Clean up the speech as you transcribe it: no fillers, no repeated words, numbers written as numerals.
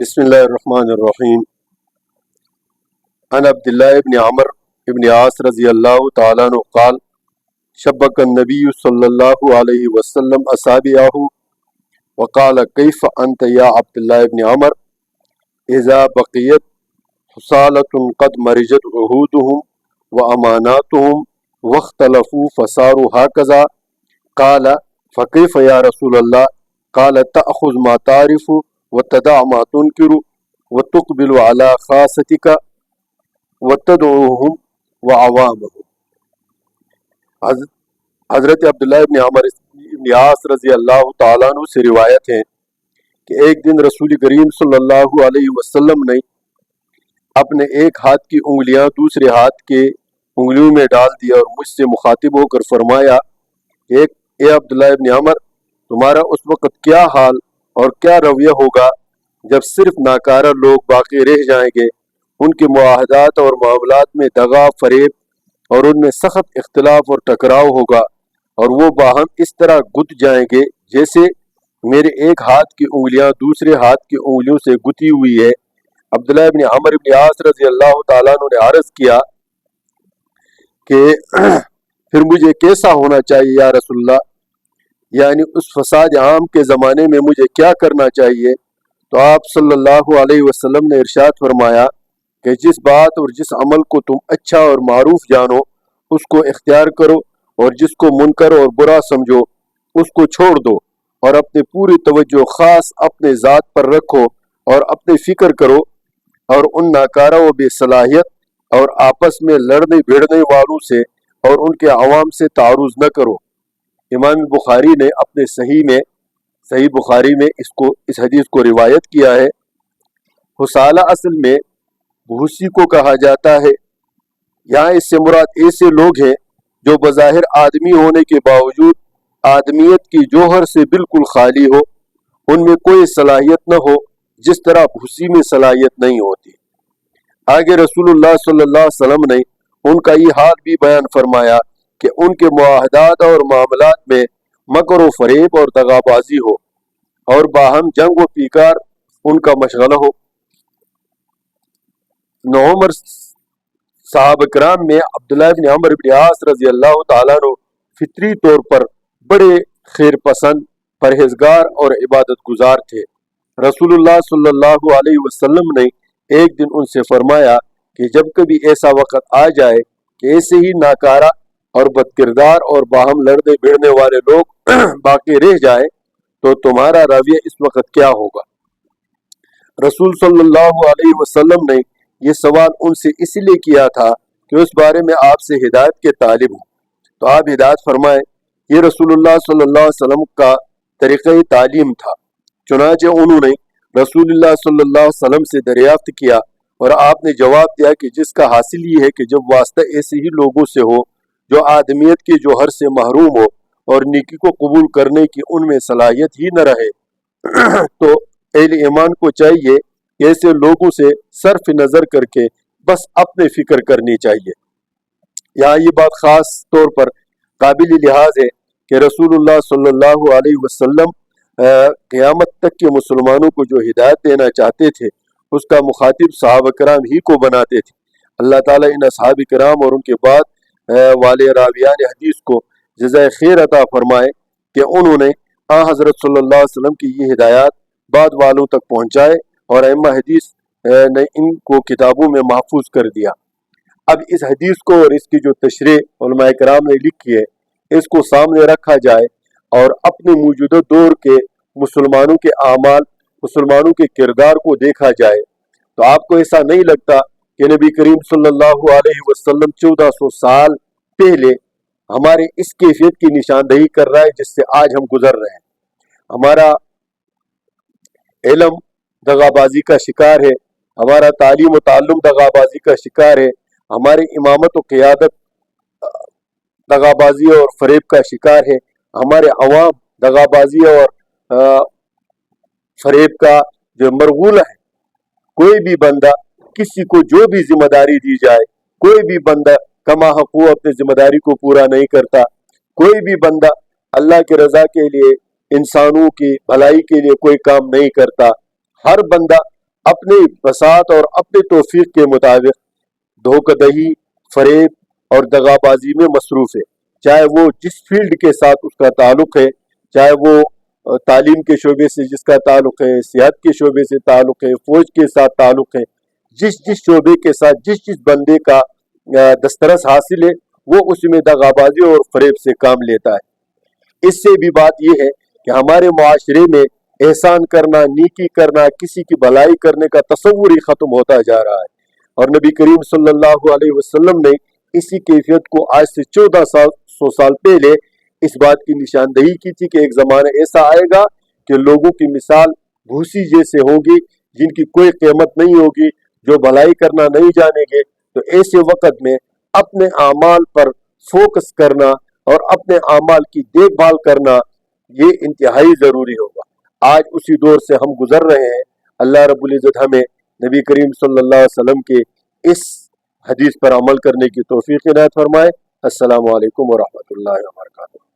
بسم اللہ الرحمن الرحیم عن عبداللہ ابن عمر ابن عاص رضی اللہ تعالیٰ عنہ قال شبک النبی صلی اللہ علیہ وسلم اصابعہ وقال کیف انت یا عبداللہ ابن عمر اذا بقیت حصالة قد مرجت عہودهم واماناتهم واختلفوا فصاروا هكذا قال فكيف يا رسول الله قال تأخذ ما تعرف وتدع ما تنكر وتقبل على خاصتك وتدعوهم وعوامهم۔ حضرت عبداللہ ابن عمر ابن عاص رضی اللہ تعالیٰ عنہ سے روایت ہے کہ ایک دن رسول کریم صلی اللہ علیہ وسلم نے اپنے ایک ہاتھ کی انگلیاں دوسرے ہاتھ کے انگلیوں میں ڈال دیا اور مجھ سے مخاطب ہو کر فرمایا اے عبداللہ ابن عمر، تمہارا اس وقت کیا حال اور کیا رویہ ہوگا جب صرف ناکارہ لوگ باقی رہ جائیں گے، ان کے معاہدات اور معاملات میں دغا فریب اور ان میں سخت اختلاف اور ٹکراؤ ہوگا، اور وہ باہم اس طرح گت جائیں گے جیسے میرے ایک ہاتھ کی انگلیاں دوسرے ہاتھ کی انگلیوں سے گتی ہوئی ہے۔ عبداللہ ابن عمر ابن عاص رضی اللہ تعالیٰ عنہ نے عرض کیا کہ پھر مجھے کیسا ہونا چاہیے یا رسول اللہ، یعنی اس فساد عام کے زمانے میں مجھے کیا کرنا چاہیے؟ تو آپ صلی اللہ علیہ وسلم نے ارشاد فرمایا کہ جس بات اور جس عمل کو تم اچھا اور معروف جانو اس کو اختیار کرو، اور جس کو منکر اور برا سمجھو اس کو چھوڑ دو، اور اپنی پوری توجہ خاص اپنے ذات پر رکھو اور اپنی فکر کرو، اور ان ناکارہ و بے صلاحیت اور آپس میں لڑنے بھیڑنے والوں سے اور ان کے عوام سے تعارض نہ کرو۔ امام بخاری نے اپنے صحیح بخاری میں اس حدیث کو روایت کیا ہے۔ حصالہ اصل میں بھوسی کو کہا جاتا ہے، یہاں اس سے مراد ایسے لوگ ہیں جو بظاہر آدمی ہونے کے باوجود آدمیت کی جوہر سے بالکل خالی ہو، ان میں کوئی صلاحیت نہ ہو جس طرح بھوسی میں صلاحیت نہیں ہوتی۔ آگے رسول اللہ صلی اللہ علیہ وسلم نے ان کا یہ حال بھی بیان فرمایا کہ ان کے معاہدات اور معاملات میں مکر و فریب اور دغابازی ہو، اور باہم جنگ و پیکار ان کا مشغلہ ہو۔ نومر صحابہ کرام میں عبداللہ بن عمر بن عاص رضی اللہ تعالیٰ عنہ فطری طور پر بڑے خیر پسند، پرہیزگار اور عبادت گزار تھے۔ رسول اللہ صلی اللہ علیہ وسلم نے ایک دن ان سے فرمایا کہ جب کبھی ایسا وقت آ جائے کہ ایسے ہی ناکارہ اور بد کردار اور باہم لڑنے بھیڑنے والے لوگ باقی رہ جائیں تو تمہارا رویہ اس وقت کیا ہوگا؟ رسول صلی اللہ علیہ وسلم نے یہ سوال ان سے اس لیے کیا تھا کہ اس بارے میں آپ سے ہدایت کے طالب ہوں، تو آپ ہدایت فرمائیں۔ یہ رسول اللہ صلی اللہ علیہ وسلم کا طریقہ تعلیم تھا۔ چنانچہ انہوں نے رسول اللہ صلی اللہ علیہ وسلم سے دریافت کیا، اور آپ نے جواب دیا کہ جس کا حاصل یہ ہے کہ جب واسطہ ایسے ہی لوگوں سے ہو جو آدمیت کے جوہر سے محروم ہو اور نیکی کو قبول کرنے کی ان میں صلاحیت ہی نہ رہے تو اہل ایمان کو چاہیے کہ ایسے لوگوں سے صرف نظر کر کے بس اپنے فکر کرنی چاہیے۔ یہاں یہ بات خاص طور پر قابل لحاظ ہے کہ رسول اللہ صلی اللہ علیہ وسلم قیامت تک کے مسلمانوں کو جو ہدایت دینا چاہتے تھے اس کا مخاطب صحابہ کرام ہی کو بناتے تھے۔ اللہ تعالیٰ ان اصحاب کرام اور ان کے بعد والے راویان حدیث کو جزائے خیر عطا فرمائے کہ انہوں نے حضرت صلی اللہ علیہ وسلم کی یہ ہدایات بعد والوں تک پہنچائے، اور ائمہ حدیث نے ان کو کتابوں میں محفوظ کر دیا۔ اب اس حدیث کو اور اس کی جو تشریح علماء کرام نے لکھی ہے اس کو سامنے رکھا جائے اور اپنے موجودہ دور کے مسلمانوں کے اعمال، مسلمانوں کے کردار کو دیکھا جائے تو آپ کو ایسا نہیں لگتا کہ نبی کریم صلی اللہ علیہ وسلم 1400 سال پہلے ہمارے اس کیفیت کی نشاندہی کر رہا ہے جس سے آج ہم گزر رہے ہیں؟ ہمارا علم دغابازی کا شکار ہے، ہمارا تعلیم و تعلم دغابازی کا شکار ہے، ہماری امامت و قیادت دغابازی اور فریب کا شکار ہے، ہمارے عوام دغابازی اور فریب کا جو مرغول ہے۔ کوئی بھی بندہ کسی کو جو بھی ذمہ داری دی جائے، کوئی بھی بندہ کما حقوق اپنی ذمہ داری کو پورا نہیں کرتا، کوئی بھی بندہ اللہ کی رضا کے لیے، انسانوں کی بھلائی کے لیے کوئی کام نہیں کرتا۔ ہر بندہ اپنے بساط اور اپنے توفیق کے مطابق دھوکہ دہی، فریب اور دغابازی میں مصروف ہے، چاہے وہ جس فیلڈ کے ساتھ اس کا تعلق ہے، چاہے وہ تعلیم کے شعبے سے جس کا تعلق ہے، صحت کے شعبے سے تعلق ہے، فوج کے ساتھ تعلق ہے، جس شعبے کے ساتھ جس بندے کا دسترس حاصل ہے وہ اس میں دغابازی اور فریب سے کام لیتا ہے۔ اس سے بھی بات یہ ہے کہ ہمارے معاشرے میں احسان کرنا، نیکی کرنا، کسی کی بھلائی کرنے کا تصور ہی ختم ہوتا جا رہا ہے، اور نبی کریم صلی اللہ علیہ وسلم نے اسی کیفیت کو آج سے 1400 سال پہلے اس بات کی نشاندہی کی تھی کہ ایک زمانہ ایسا آئے گا کہ لوگوں کی مثال بھوسی جیسے ہوگی، جن کی کوئی قیمت نہیں ہوگی، جو بھلائی کرنا نہیں جانیں گے۔ تو ایسے وقت میں اپنے اعمال پر فوکس کرنا اور اپنے اعمال کی دیکھ بھال کرنا یہ انتہائی ضروری ہوگا۔ آج اسی دور سے ہم گزر رہے ہیں۔ اللہ رب العزت ہمیں نبی کریم صلی اللہ علیہ وسلم کے اس حدیث پر عمل کرنے کی توفیق عنایت فرمائے۔ السلام علیکم ورحمۃ اللہ وبرکاتہ۔